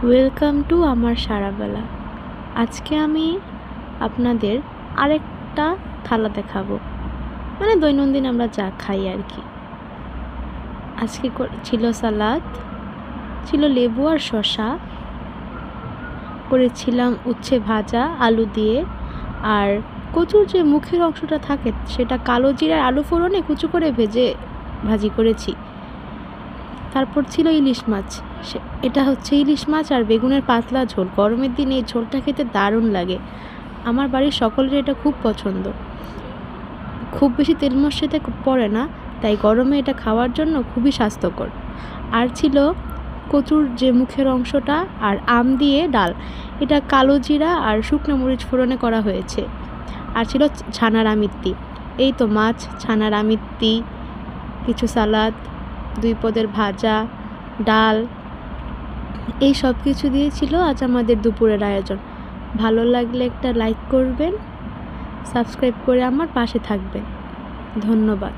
Welcome to আমার সারাবেলা। আজকে আমি আপনাদের আরেকটা থালা দেখাবো, মানে দৈনন্দিন আমরা যা খাই আর কি। আজকে ছিল সালাদ, ছিল লেবু আর শসা, করেছিলাম উচ্ছে ভাজা আলু দিয়ে, আর কচুর যে মুখের অংশটা থাকে সেটা কালো জিরার আলু ফোড়নে কুচু করে ভেজে ভাজি করেছি। তারপর ছিল ইলিশ মাছ, এটা হচ্ছে ইলিশ মাছ আর বেগুনের পাতলা ঝোল। গরমের দিনে এই ঝোলটা খেতে দারুণ লাগে, আমার বাড়ির সকলের এটা খুব পছন্দ। খুব বেশি তেল মশলাতে পড়ে না, তাই গরমে এটা খাওয়ার জন্য খুবই স্বাস্থ্যকর। আর ছিল কচুর যে মুখের অংশটা আর আম দিয়ে ডাল, এটা কালো জিরা আর শুকনো মরিচ ফোড়নে করা হয়েছে। আর ছিল ছানার আমিত্তি। এই তো মাছ, ছানার আমিত্তি, কিছু সালাদ, 2 পদের ভাজা, ডাল, এই সব কিছু দিয়েছিল আজ আমাদের দুপুরের আয়োজন। ভালো লাগলে একটা লাইক করবেন, সাবস্ক্রাইব করে আমার পাশে থাকবেন। ধন্যবাদ।